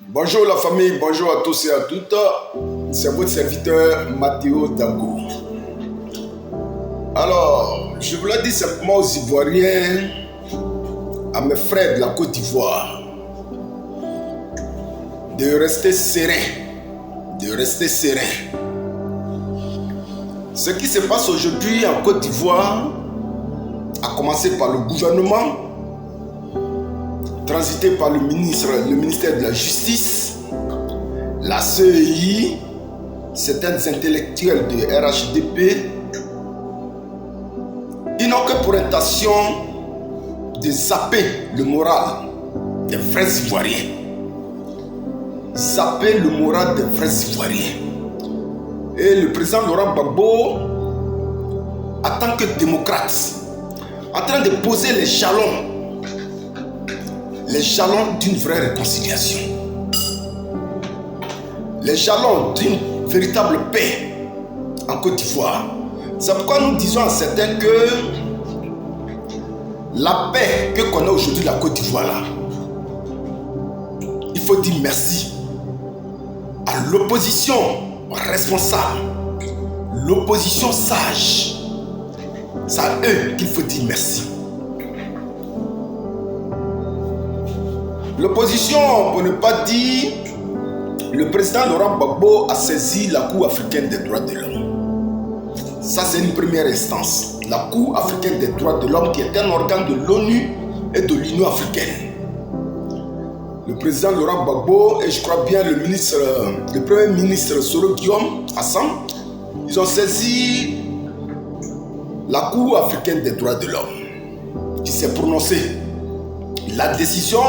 Bonjour la famille, bonjour à tous et à toutes. C'est votre serviteur Mathéo Dango. Alors, je voulais dire simplement aux Ivoiriens, à mes frères de la Côte d'Ivoire, de rester serein, Ce qui se passe aujourd'hui en Côte d'Ivoire, à commencer par le gouvernement, transité par le ministère de la Justice, la CEI, certains intellectuels de RHDP, ils n'ont que pour intention de zapper le moral des vrais Ivoiriens. Zapper le moral des vrais Ivoiriens. Et le président Laurent Gbagbo, en tant que démocrate, en train de poser les jalons d'une vraie réconciliation, les jalons d'une véritable paix en Côte d'Ivoire. C'est pourquoi nous disons à certains que la paix que connaît aujourd'hui la Côte d'Ivoire là, il faut dire merci à l'opposition responsable, l'opposition sage. C'est à eux qu'il faut dire merci. L'opposition, pour ne pas dire, le président Laurent Gbagbo a saisi la Cour africaine des droits de l'homme. Ça, c'est une première instance. La Cour africaine des droits de l'homme, qui est un organe de l'ONU et de l'Union africaine. Le président Laurent Gbagbo et je crois bien le premier ministre Soro Guillaume Hassan, ils ont saisi la Cour africaine des droits de l'homme, qui s'est prononcée. La décision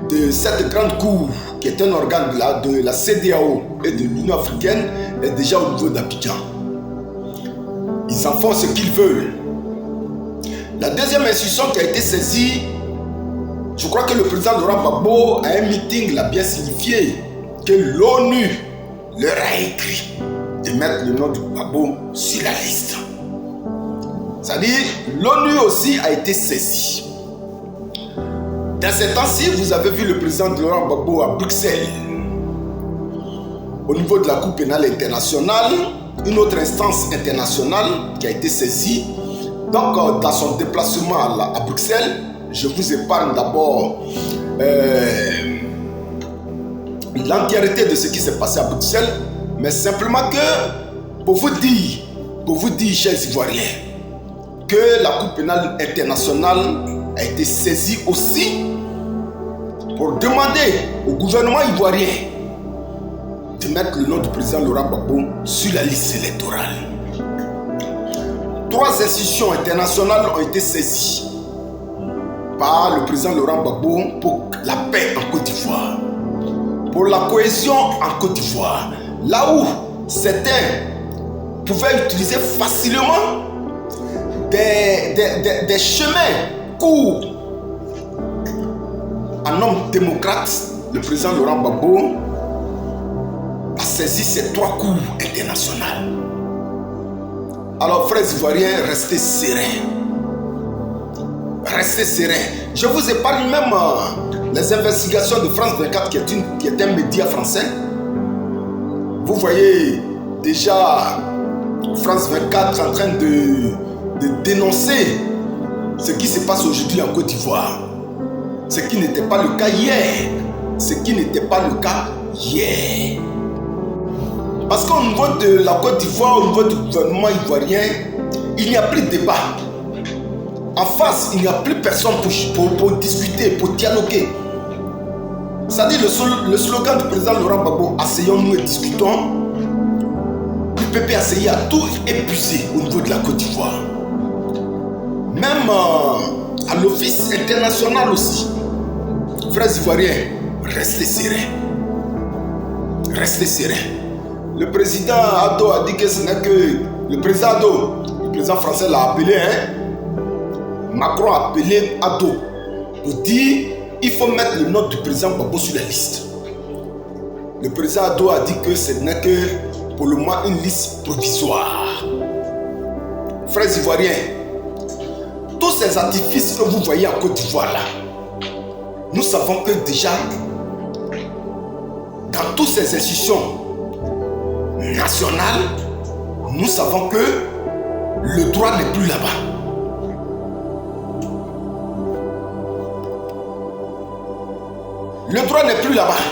de cette grande cour, qui est un organe de la CEDEAO et de l'Union africaine, est déjà au niveau d'Abidjan. Ils en font ce qu'ils veulent. La deuxième institution qui a été saisie, je crois que le président Laurent Gbagbo, à un meeting, l'a bien signifié que l'ONU leur a écrit de mettre le nom de Gbagbo sur la liste. C'est-à-dire, l'ONU aussi a été saisie. Dans ces temps-ci, vous avez vu le président Laurent Gbagbo à Bruxelles. Au niveau de la Cour pénale internationale, une autre instance internationale qui a été saisie. Donc, dans son déplacement à Bruxelles, je vous épargne d'abord l'entièreté de ce qui s'est passé à Bruxelles, mais simplement que, pour vous dire, chers Ivoiriens, que la Cour pénale internationale a été saisie aussi pour demander au gouvernement ivoirien de mettre le nom du président Laurent Gbagbo sur la liste électorale. 3 institutions internationales ont été saisies par le président Laurent Gbagbo pour la paix en Côte d'Ivoire, pour la cohésion en Côte d'Ivoire, là où certains pouvaient utiliser facilement des chemins courts. Un homme démocrate, le président Laurent Gbagbo, a saisi ces 3 cours internationales. Alors, frères Ivoiriens, restez sereins. Restez sereins. Je vous épargne même les investigations de France 24, qui est un média français. Vous voyez déjà France 24 en train de dénoncer ce qui se passe aujourd'hui en Côte d'Ivoire. Ce qui n'était pas le cas hier. Parce qu'au niveau de la Côte d'Ivoire, au niveau du gouvernement ivoirien, il n'y a plus de débat. En face, il n'y a plus personne pour discuter, pour dialoguer. C'est-à-dire le slogan du président Laurent Gbagbo, asseyons-nous et discutons. Le PPACI a tout épuisé au niveau de la Côte d'Ivoire. Même à l'office international aussi. Frères Ivoiriens, restez sereins. Restez sereins. Le président Ado a dit que ce n'est que... Le président français l'a appelé, Macron a appelé Ado pour dire il faut mettre le nom du président Gbagbo sur la liste. Le président Ado a dit que ce n'est que pour le moment une liste provisoire. Frères Ivoiriens, tous ces artifices que vous voyez en Côte d'Ivoire là, nous savons que déjà dans toutes ces institutions nationales, nous savons que le droit n'est plus là-bas. Le droit n'est plus là-bas.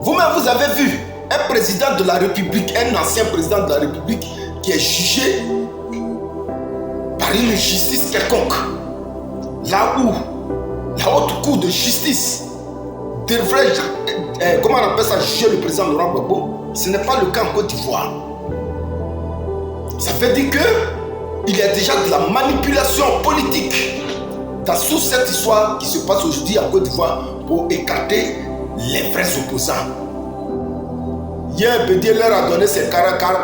Vous-même, vous avez vu un président de la République, un ancien président de la République qui est jugé par une justice quelconque. Là où la haute cour de justice devrait, comment on appelle ça, juger le président Laurent Gbagbo, ce n'est pas le cas en Côte d'Ivoire. Ça veut dire qu'il y a déjà de la manipulation politique dans toute cette histoire qui se passe aujourd'hui en Côte d'Ivoire pour écarter les vrais opposants. Hier, Bédié leur a donné ses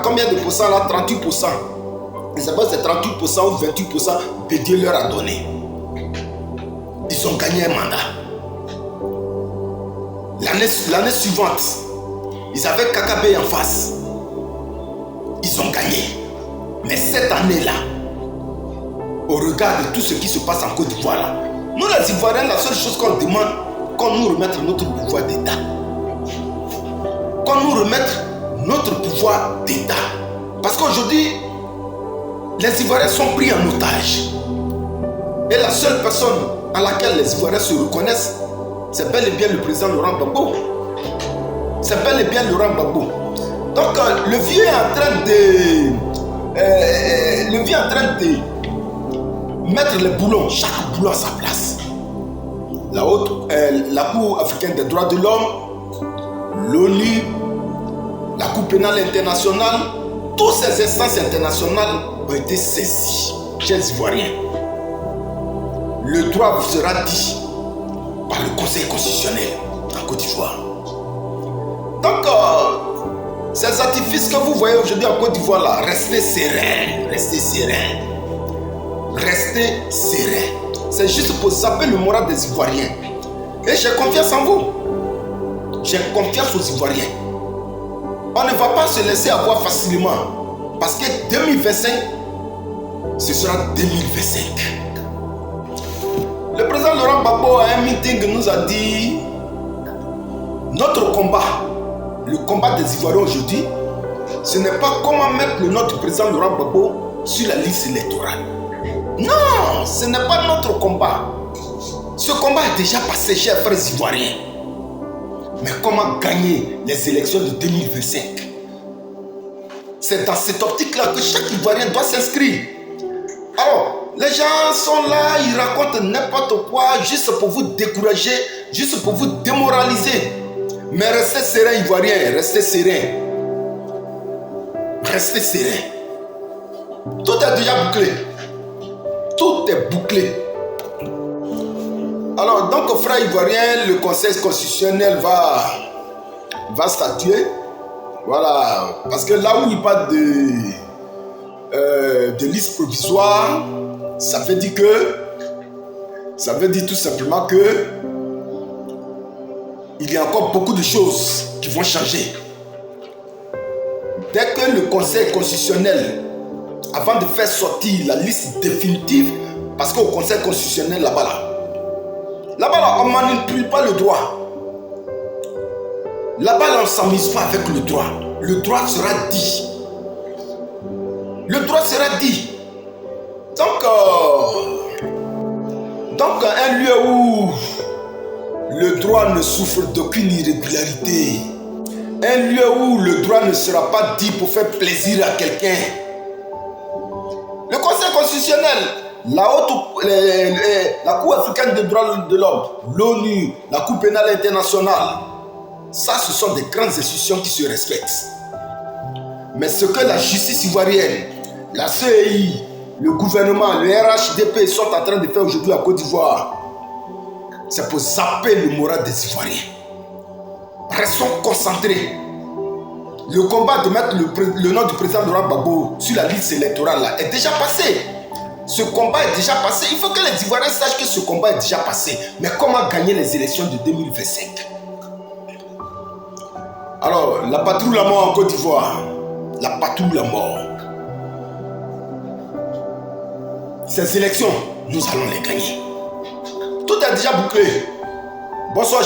combien de pourcents là? 38%. Je ne sais pas si c'est 38% ou 28%. Bédié leur a donné. Ils ont gagné un mandat. L'année suivante, ils avaient Kakabe en face. Ils ont gagné. Mais cette année-là, au regard de tout ce qui se passe en Côte d'Ivoire, là, nous les Ivoiriens, la seule chose qu'on demande, qu'on nous remette notre pouvoir d'État. Qu'on nous remette notre pouvoir d'État. Parce qu'aujourd'hui, les Ivoiriens sont pris en otage. Et la seule personne à laquelle les Ivoiriens se reconnaissent, c'est bel et bien le président Laurent Gbagbo. C'est bel et bien Laurent Gbagbo. Donc le vieux est en train de mettre les boulons, chaque boulon à sa place. La Cour africaine des droits de l'homme, l'ONU, la Cour pénale internationale, toutes ces instances internationales ont été saisies, chers Ivoiriens. Le droit vous sera dit par le Conseil constitutionnel en Côte d'Ivoire. Donc, ces artifices que vous voyez aujourd'hui en Côte d'Ivoire, là, restez serein, restez serein. Restez serein. C'est juste pour saper le moral des Ivoiriens. Et j'ai confiance en vous. J'ai confiance aux Ivoiriens. On ne va pas se laisser avoir facilement. Parce que 2025, ce sera 2025. Le président Laurent Gbagbo, à un meeting, nous a dit notre combat, le combat des Ivoiriens aujourd'hui, ce n'est pas comment mettre le nom du président Laurent Gbagbo sur la liste électorale. Non, ce n'est pas notre combat. Ce combat est déjà passé, chers frères Ivoiriens. Mais comment gagner les élections de 2025? C'est dans cette optique-là que chaque Ivoirien doit s'inscrire. Alors, les gens sont là, ils racontent n'importe quoi, juste pour vous décourager, juste pour vous démoraliser. Mais restez serein, Ivoiriens, restez serein. Restez serein. Tout est déjà bouclé. Tout est bouclé. Alors, donc, frères Ivoiriens, le Conseil constitutionnel va statuer. Voilà. Parce que là où il parle de liste provisoire, ça veut dire tout simplement que il y a encore beaucoup de choses qui vont changer. Dès que le Conseil constitutionnel, avant de faire sortir la liste définitive, parce qu'au Conseil constitutionnel, là-bas, on ne manipule pas le droit. Là-bas, on ne s'amuse pas avec le droit. Le droit sera dit. Le droit sera dit. Donc un lieu où le droit ne souffre d'aucune irrégularité, un lieu où le droit ne sera pas dit pour faire plaisir à quelqu'un. Le Conseil constitutionnel, la Cour africaine des droits de l'homme, l'ONU, la Cour pénale internationale, ça, ce sont des grandes institutions qui se respectent. Mais ce que la justice ivoirienne, la CEI, le gouvernement, le RHDP sont en train de faire aujourd'hui à Côte d'Ivoire, c'est pour zapper le moral des Ivoiriens. Restons concentrés. Le combat de mettre le nom du président Laurent Gbagbo sur la liste électorale là, est déjà passé. Ce combat est déjà passé. Il faut que les Ivoiriens sachent que ce combat est déjà passé. Mais comment gagner les élections de 2025? Alors, la patrouille à mort en Côte d'Ivoire. La patrouille à mort. Ces élections, nous allons les gagner. Tout est déjà bouclé. Bonsoir.